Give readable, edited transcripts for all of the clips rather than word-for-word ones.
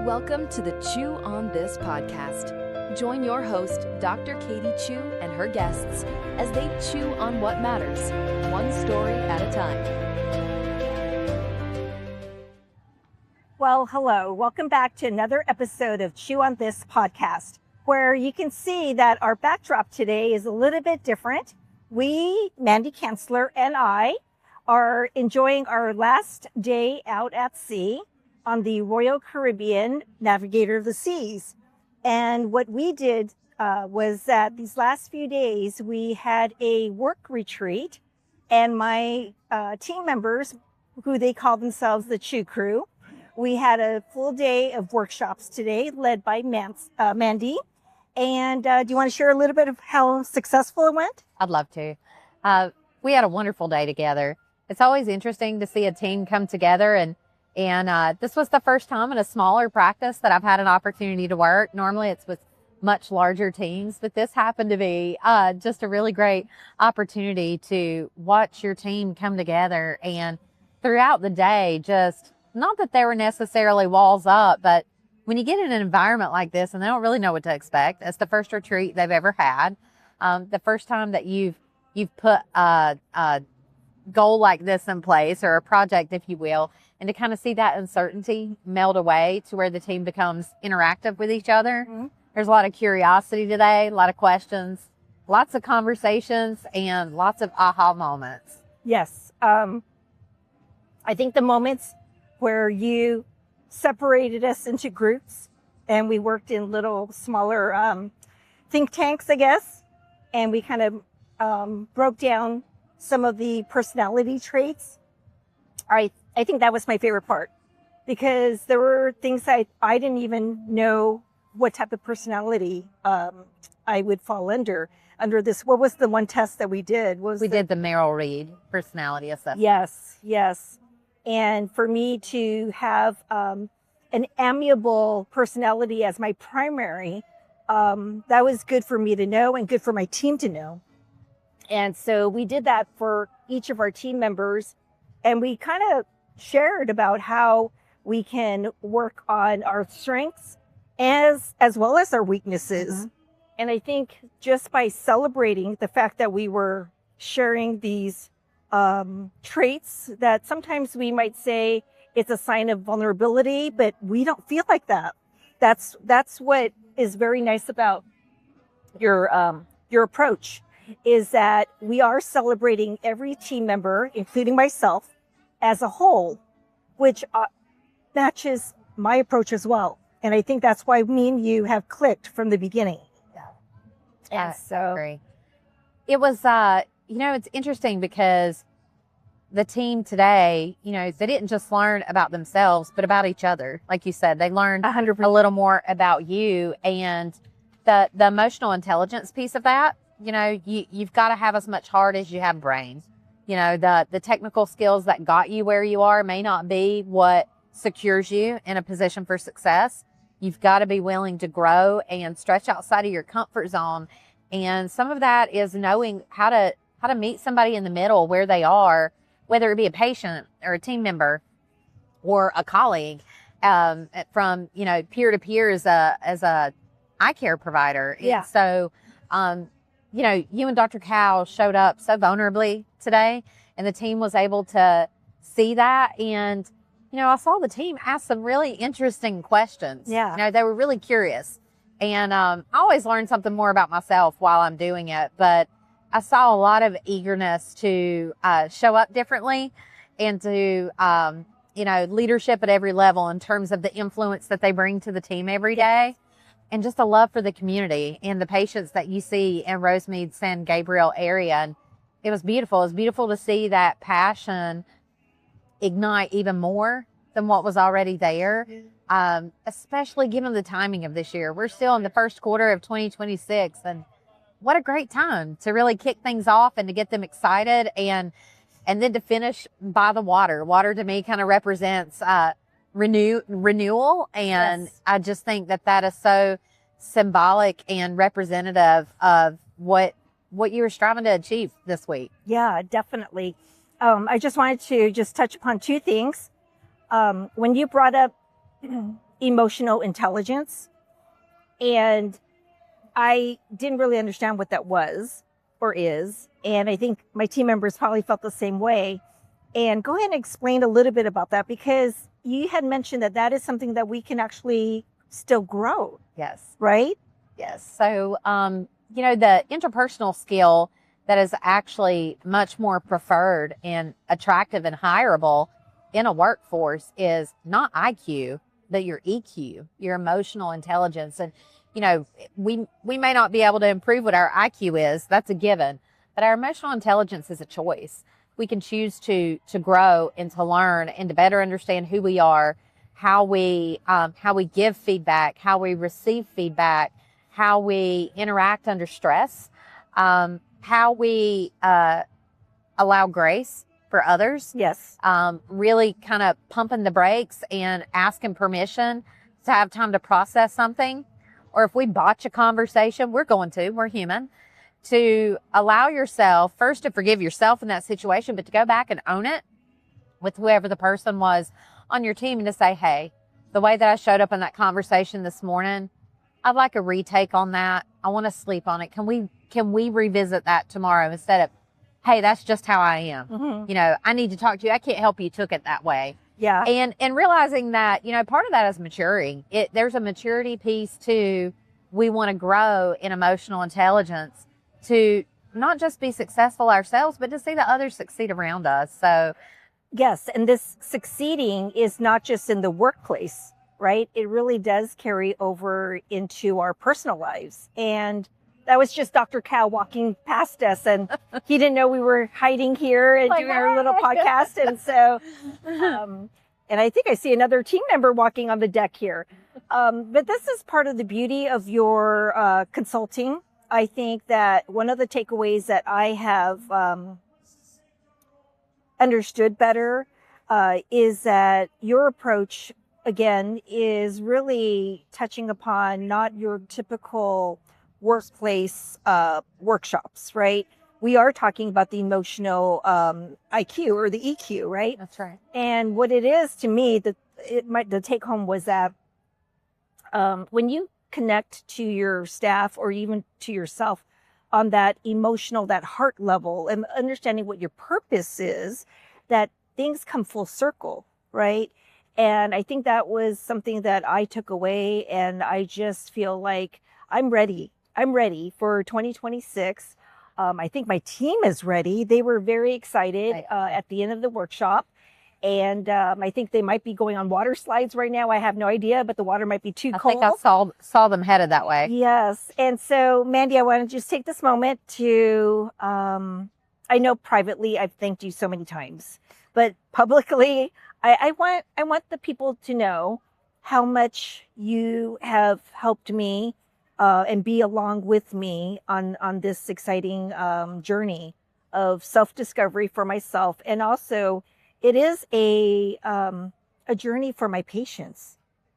Welcome to the Chew on This podcast. Join your host, Dr. Katie Choo, and her guests as they chew on what matters, one story at a time. Well, hello. Welcome back to another episode of Chew on This podcast, where you can see that our backdrop today is a little bit different. We, Mandy Cansler and I, are enjoying our last day out at sea on the Royal Caribbean Navigator of the Seas. And what we did was that these last few days, we had a work retreat, and my team members, who they call themselves the Choo Crew, we had a full day of workshops today led by Mandy. And do you want to share a little bit of how successful it went? I'd love to. We had a wonderful day together. It's always interesting to see a team come together, and this was the first time in a smaller practice that I've had an opportunity to work. Normally it's with much larger teams, but this happened to be just a really great opportunity to watch your team come together. And throughout the day, just not that there were necessarily walls up, but when you get in an environment like this and they don't really know what to expect, it's the first retreat they've ever had. The first time that you've put a goal like this in place, or a project, if you will, and to kind of see that uncertainty melt away to where the team becomes interactive with each other. Mm-hmm. There's a lot of curiosity today, a lot of questions, lots of conversations, and lots of aha moments. Yes. I think the moments where you separated us into groups and we worked in little smaller think tanks, I guess, and we kind of broke down some of the personality traits. I think that was my favorite part, because there were things I didn't even know what type of personality I would fall under this. What was the one test that we did? We did the Merrill-Reid personality assessment. Yes. And for me to have an amiable personality as my primary, that was good for me to know and good for my team to know. And so we did that for each of our team members, and we kind of shared about how we can work on our strengths as well as our weaknesses. Mm-hmm. And I think just by celebrating the fact that we were sharing these traits, that sometimes we might say it's a sign of vulnerability, but we don't feel like that. That's what is very nice about your approach, is that we are celebrating every team member, including myself, as a whole, which matches my approach as well. And I think that's why me and you have clicked from the beginning. Yeah. And so agree. It was, it's interesting because the team today, they didn't just learn about themselves, but about each other. Like you said, they learned 100%. A little more about you, and the emotional intelligence piece of that. You've got to have as much heart as you have brain. The technical skills that got you where you are may not be what secures you in a position for success. You've got to be willing to grow and stretch outside of your comfort zone. And some of that is knowing how to meet somebody in the middle where they are, whether it be a patient or a team member or a colleague, from, peer to peer as a eye care provider. Yeah. And so, you and Dr. Cow showed up so vulnerably today, and the team was able to see that. And, I saw the team ask some really interesting questions. Yeah. They were really curious. And I always learn something more about myself while I'm doing it. But I saw a lot of eagerness to show up differently, and to, leadership at every level in terms of the influence that they bring to the team every day. And just a love for the community and the patients that you see in Rosemead, San Gabriel area. And it was beautiful. It was beautiful to see that passion ignite even more than what was already there, especially given the timing of this year. We're still in the first quarter of 2026, and what a great time to really kick things off and to get them excited, and then to finish by the water. Water to me kind of represents renewal. And yes. I just think that is so symbolic and representative of what you were striving to achieve this week. Yeah, definitely. I just wanted to touch upon two things. When you brought up emotional intelligence. And I didn't really understand what that was or is. And I think my team members probably felt the same way. And go ahead and explain a little bit about that, because you had mentioned that that is something that we can actually still grow. Yes. Right? Yes. So, the interpersonal skill that is actually much more preferred and attractive and hireable in a workforce is not IQ, but your EQ, your emotional intelligence. And, we may not be able to improve what our IQ is. That's a given. But our emotional intelligence is a choice. We can choose to grow and to learn and to better understand who we are, how we give feedback, how we receive feedback, how we interact under stress, how we allow grace for others. Yes. Really kind of pumping the brakes and asking permission to have time to process something. Or if we botch a conversation, we're human, to allow yourself first to forgive yourself in that situation, but to go back and own it with whoever the person was on your team, and to say, hey, the way that I showed up in that conversation this morning, I'd like a retake on that. I want to sleep on it. Can we revisit that tomorrow, instead of, hey, that's just how I am. Mm-hmm. I need to talk to you. I can't help you took it that way. Yeah. And realizing that, part of that is maturing. There's a maturity piece too. We want to grow in emotional intelligence to not just be successful ourselves, but to see that others succeed around us. So yes. And this succeeding is not just in the workplace, right? It really does carry over into our personal lives. And that was just Dr. Cal walking past us, and he didn't know we were hiding here and doing our little podcast. And so, and I think I see another team member walking on the deck here. But this is part of the beauty of your consulting. I think that one of the takeaways that I have understood better is that your approach, again, is really touching upon not your typical workplace workshops, right? We are talking about the emotional IQ or the EQ, right? that's right. And what it is to me, the take home was that when you connect to your staff or even to yourself on that emotional, that heart level, and understanding what your purpose is, that things come full circle, right? And I think that was something that I took away, and I just feel like I'm ready. I'm ready for 2026. I think my team is ready. They were very excited at the end of the workshop. And I think they might be going on water slides right now. I have no idea, but the water might be too cold. I think I saw them headed that way. Yes. And so, Mandy, I want to just take this moment to, I know privately I've thanked you so many times, but publicly, I want the people to know how much you have helped me and be along with me on this exciting journey of self-discovery for myself. And also, it is a journey for my patients,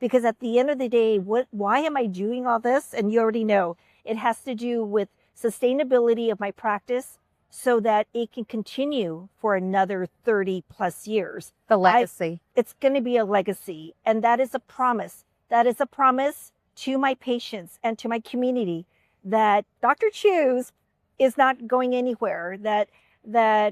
because at the end of the day, why am I doing all this? And you already know it has to do with sustainability of my practice, so that it can continue for another 30 plus years. The legacy. It's going to be a legacy. And that is a promise. That is a promise to my patients and to my community that Dr. Choo's is not going anywhere, that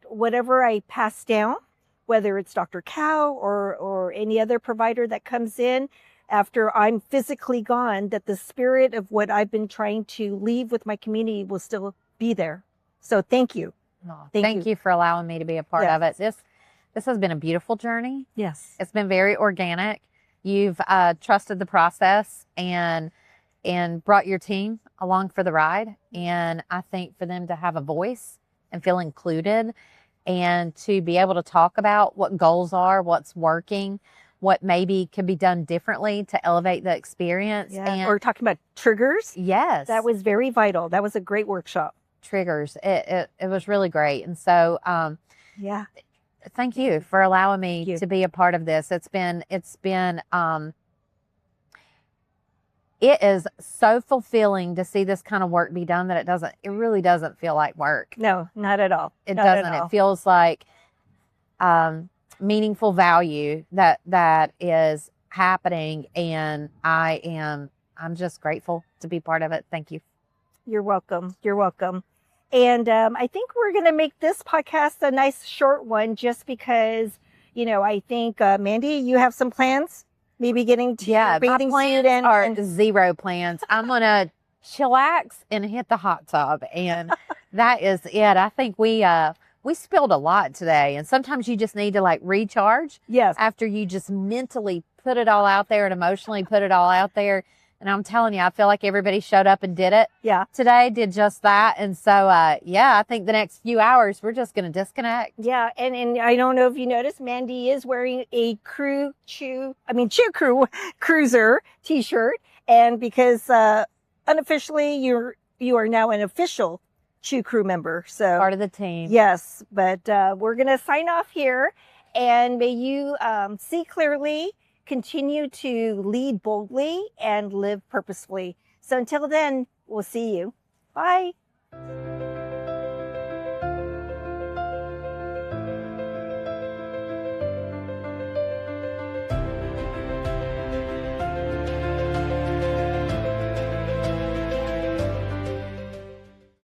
whatever I pass down, whether it's Dr. Cow or any other provider that comes in after I'm physically gone, that the spirit of what I've been trying to leave with my community will still be there. So thank you. Oh, thank you for allowing me to be a part of it. This has been a beautiful journey. Yes. It's been very organic. You've trusted the process and brought your team along for the ride. And I think for them to have a voice and feel included, and to be able to talk about what goals are, what's working, what maybe can be done differently to elevate the experience. Yeah. And or talking about triggers. Yes. That was very vital. That was a great workshop. Triggers. It was really great. And so, yeah, thank you for allowing me to be a part of this. It is so fulfilling to see this kind of work be done that it really doesn't feel like work. No, not at all. It doesn't. It feels like meaningful value that is happening, and I'm just grateful to be part of it. Thank you. You're welcome. You're welcome. And I think we're going to make this podcast a nice short one just because, I think, Mandy, you have some plans? Maybe getting to your bathing suit and zero plans. I'm going to chillax and hit the hot tub. And that is it. I think we spilled a lot today. And sometimes you just need to like recharge. Yes. After you just mentally put it all out there and emotionally put it all out there. And I'm telling you, I feel like everybody showed up and did it. Yeah. Today, did just that. And so, I think the next few hours, we're just going to disconnect. Yeah. And I don't know if you noticed, Mandy is wearing a Choo Crew Cruiser t-shirt. And because unofficially, you are now an official Choo Crew member. So part of the team. Yes. But we're going to sign off here. And may you see clearly, continue to lead boldly, and live purposefully. So until then, we'll see you. Bye.